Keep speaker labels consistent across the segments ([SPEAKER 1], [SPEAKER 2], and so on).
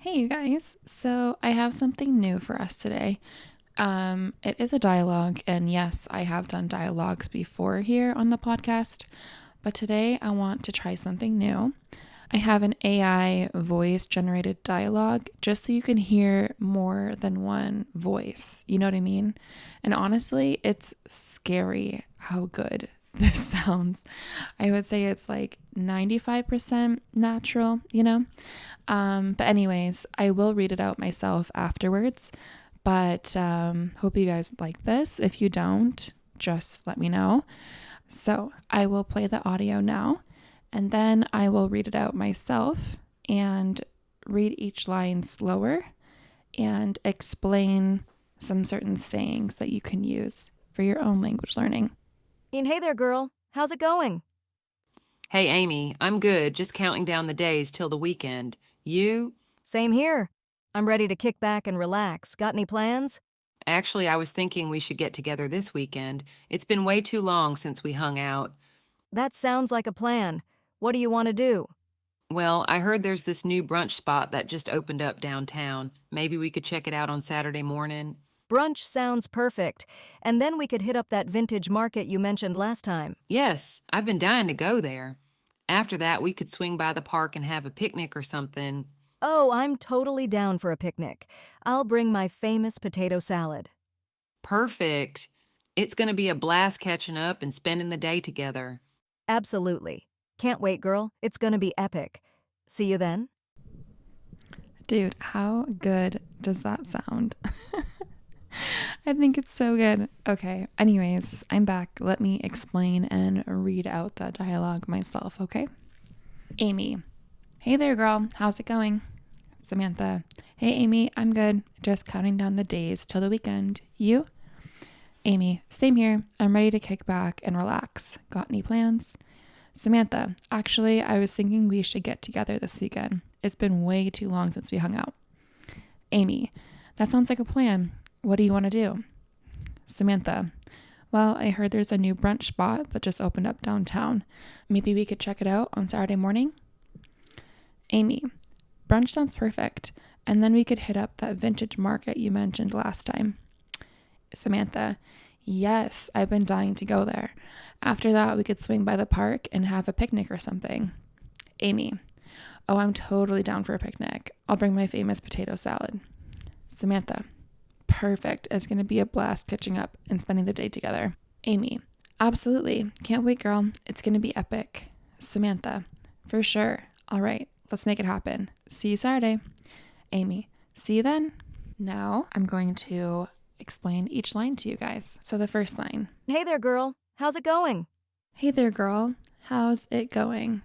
[SPEAKER 1] Hey, you guys. So I have something new for us today. It is a dialogue, and yes, I have done dialogues before here on the podcast, but today I want to try something new. I have an AI voice generated dialogue just so you can hear more than one voice. You know what I mean? And honestly, it's scary how good this sounds. I would say it's like 95% natural, But anyways, I will read it out myself afterwards. But hope you guys like this. If you don't, just let me know. So I will play the audio now, and then I will read it out myself and read each line slower and explain some certain sayings that you can use for your own language learning.
[SPEAKER 2] Hey there, girl. How's it going?
[SPEAKER 3] Hey, Amy, I'm good, just counting down the days till the weekend. You?
[SPEAKER 2] Same here. I'm ready to kick back and relax. Got any plans?
[SPEAKER 3] Actually, I was thinking we should get together this weekend. It's been way too long since we hung out.
[SPEAKER 2] That sounds like a plan. What do you want to do?
[SPEAKER 3] Well, I heard there's this new brunch spot that just opened up downtown. Maybe we could check it out on Saturday morning.
[SPEAKER 2] Brunch sounds perfect. And then we could hit up that vintage market you mentioned last time.
[SPEAKER 3] Yes, I've been dying to go there. After that, we could swing by the park and have a picnic or something.
[SPEAKER 2] Oh, I'm totally down for a picnic. I'll bring my famous potato salad.
[SPEAKER 3] Perfect. It's going to be a blast catching up and spending the day together.
[SPEAKER 2] Absolutely. Can't wait, girl. It's gonna be epic. See you then?
[SPEAKER 1] Dude, how good does that sound? I think it's so good. Okay, anyways, I'm back. Let me explain and read out the dialogue myself, okay? Amy. Hey there, girl. How's it going? Samantha. Hey, Amy. I'm good. Just counting down the days till the weekend. You? Amy. Same here. I'm ready to kick back and relax. Got any plans? Samantha. Actually, I was thinking we should get together this weekend. It's been way too long since we hung out. Amy. That sounds like a plan. What do you want to do? Samantha. Well, I heard there's a new brunch spot that just opened up downtown. Maybe we could check it out on Saturday morning? Amy. Brunch sounds perfect. And then we could hit up that vintage market you mentioned last time. Samantha. Yes, I've been dying to go there. After that, we could swing by the park and have a picnic or something. Amy. Oh, I'm totally down for a picnic. I'll bring my famous potato salad. Samantha. Perfect. It's going to be a blast catching up and spending the day together. Amy. Absolutely. Can't wait, girl. It's going to be epic. Samantha. For sure. All right. Let's make it happen. See you Saturday. Amy. See you then. Now I'm going to explain each line to you guys. So the first line.
[SPEAKER 2] Hey there, girl. How's it going?
[SPEAKER 1] Hey there, girl. How's it going?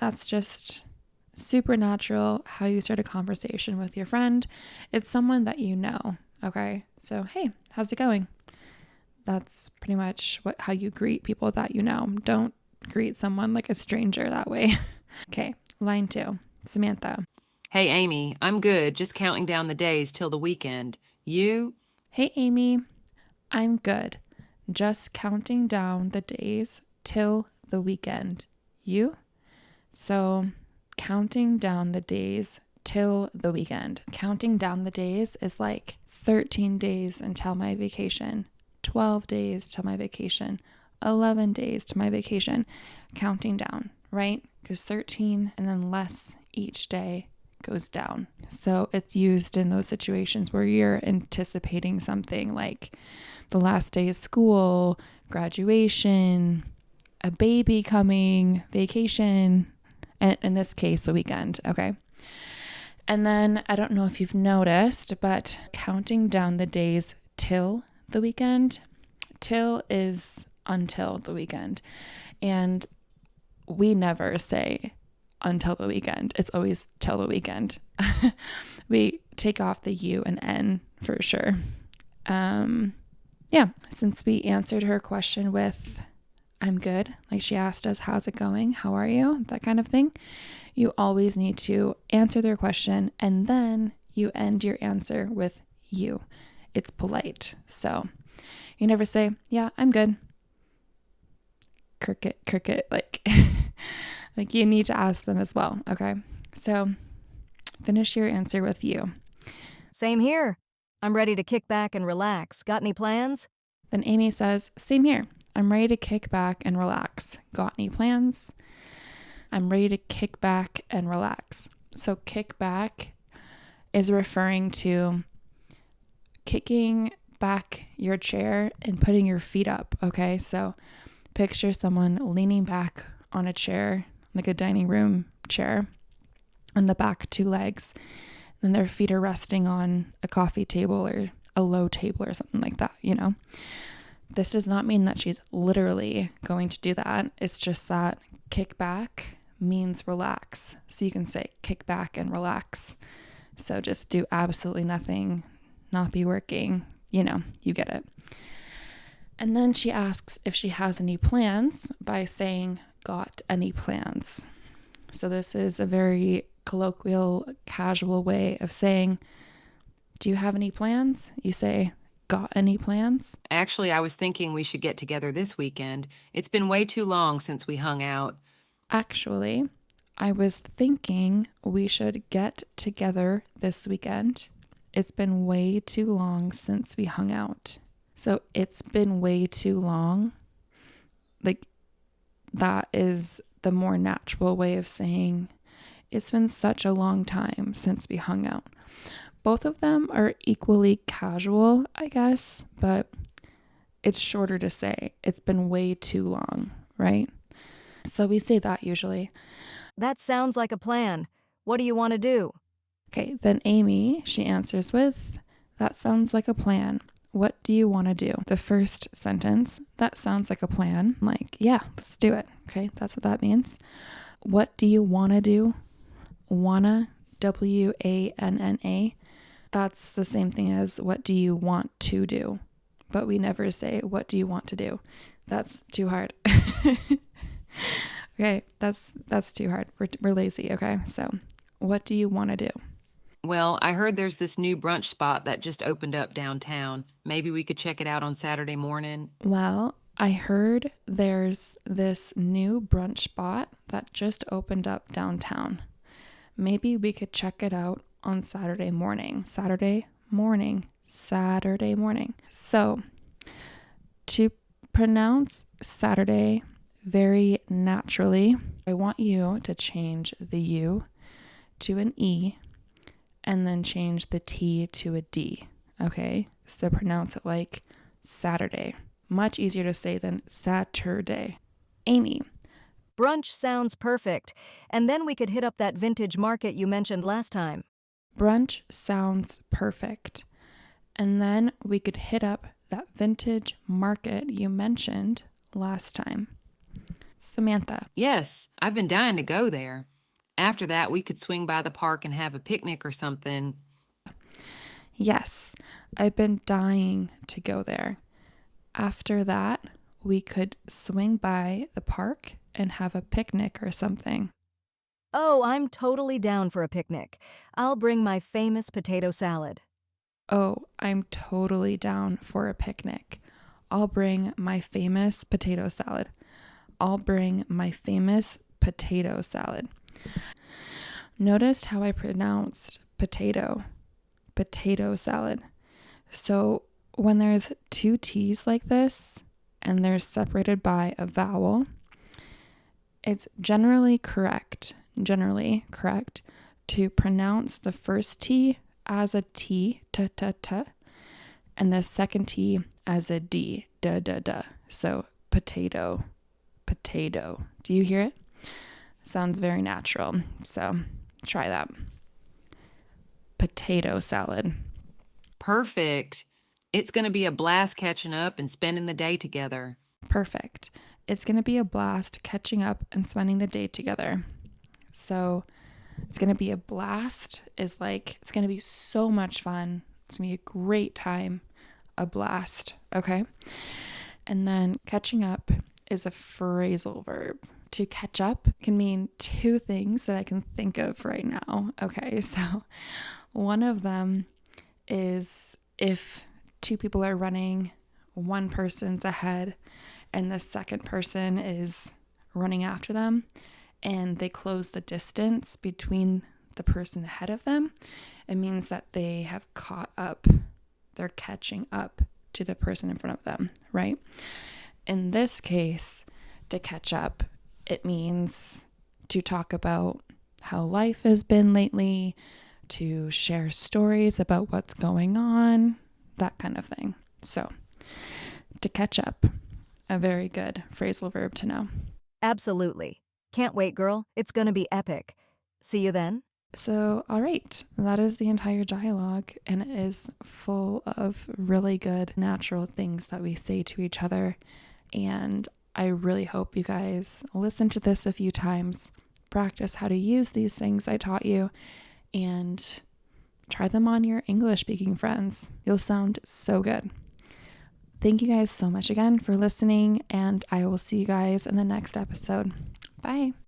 [SPEAKER 1] That's just super natural how you start a conversation with your friend. It's someone that you know. Okay, so hey, how's it going? That's pretty much how you greet people that you know. Don't greet someone like a stranger that way. Okay, line 2. Samantha.
[SPEAKER 3] Hey, Amy, I'm good, just counting down the days till the weekend. You?
[SPEAKER 1] Hey, Amy. I'm good. Just counting down the days till the weekend. You? So, counting down the days till the weekend. Counting down the days is like 13 days until my vacation, 12 days till my vacation, 11 days to my vacation, counting down, right? Because 13 and then less each day goes down. So it's used in those situations where you're anticipating something like the last day of school, graduation, a baby coming, vacation, and in this case, a weekend, okay? And then I don't know if you've noticed, but counting down the days till the weekend, till is until the weekend. And we never say until the weekend. It's always till the weekend. We take off the U and N for sure. Since we answered her question with I'm good, like she asked us, how's it going? How are you? That kind of thing. You always need to answer their question and then you end your answer with you. It's polite. So you never say, yeah, I'm good. Cricket, like, like you need to ask them as well. Okay. So Finish your answer with you.
[SPEAKER 2] Same here. I'm ready to kick back and relax. Got any plans?
[SPEAKER 1] Then Amy says, same here. I'm ready to kick back and relax. Got any plans? I'm ready to kick back and relax. So kick back is referring to kicking back your chair and putting your feet up, okay? So picture someone leaning back on a chair, like a dining room chair, on the back two legs, and their feet are resting on a coffee table or a low table or something like that, you know? This does not mean that she's literally going to do that. It's just that kick back means relax. So you can say kick back and relax. So just do absolutely nothing, not be working, you know, you get it. And then she asks if she has any plans by saying, got any plans? So this is a very colloquial, casual way of saying, do you have any plans? You say, got any plans?
[SPEAKER 3] Actually, I was thinking we should get together this weekend. It's been way too long since we hung out.
[SPEAKER 1] Actually, I was thinking we should get together this weekend. It's been way too long since we hung out. So it's been way too long. Like, that is the more natural way of saying it's been such a long time since we hung out. Both of them are equally casual, I guess, but it's shorter to say it's been way too long, right? So we say that usually.
[SPEAKER 2] That sounds like a plan. What do you want to do?
[SPEAKER 1] Okay, then Amy, she answers with, that sounds like a plan. What do you want to do? The first sentence, that sounds like a plan. I'm like, yeah, let's do it. Okay, that's what that means. What do you want to do? Wanna, W-A-N-N-A. That's the same thing as what do you want to do? But we never say, what do you want to do? That's too hard. Okay, that's too hard. We're lazy, okay? So, what do you want to do?
[SPEAKER 3] Well, I heard there's this new brunch spot that just opened up downtown. Maybe we could check it out on Saturday morning.
[SPEAKER 1] Well, I heard there's this new brunch spot that just opened up downtown. Maybe we could check it out on Saturday morning. Saturday morning. So, to pronounce Saturday very naturally, I want you to change the U to an E and then change the T to a D. Okay? So pronounce it like Saturday. Much easier to say than Saturday. Amy.
[SPEAKER 2] Brunch sounds perfect. And then we could hit up that vintage market you mentioned last time.
[SPEAKER 1] Brunch sounds perfect. And then we could hit up that vintage market you mentioned last time. Samantha.
[SPEAKER 3] Yes, I've been dying to go there. After that, we could swing by the park and have a picnic or something.
[SPEAKER 1] Yes, I've been dying to go there. After that, we could swing by the park and have a picnic or something.
[SPEAKER 2] Oh, I'm totally down for a picnic. I'll bring my famous potato salad.
[SPEAKER 1] Oh, I'm totally down for a picnic. I'll bring my famous potato salad. I'll bring my famous potato salad. Noticed how I pronounced potato salad. So when there's two T's like this and they're separated by a vowel, it's generally correct to pronounce the first T as a T, t, t, t, and the second T as a D, da, da, da. So potato. Do you hear it? Sounds very natural. So try that. Potato salad.
[SPEAKER 3] Perfect. It's going to be a blast catching up and spending the day together.
[SPEAKER 1] Perfect. It's going to be a blast catching up and spending the day together. So it's going to be a blast is like, it's going to be so much fun. It's going to be a great time, a blast. Okay. And then catching up is a phrasal verb. To catch up can mean two things that I can think of right now. Okay. So one of them is if two people are running, one person's ahead and the second person is running after them, and they close the distance between the person ahead of them. It means that they have caught up. They're catching up to the person in front of them, right? In this case, to catch up, it means to talk about how life has been lately, to share stories about what's going on, that kind of thing. So, to catch up, a very good phrasal verb to know.
[SPEAKER 2] Absolutely. Can't wait, girl. It's gonna be epic. See you then?
[SPEAKER 1] So, all right, that is the entire dialogue, and it is full of really good natural things that we say to each other. And I really hope you guys listen to this a few times, practice how to use these things I taught you, and try them on your English speaking friends. You'll sound so good. Thank you guys so much again for listening, and I will see you guys in the next episode. Bye.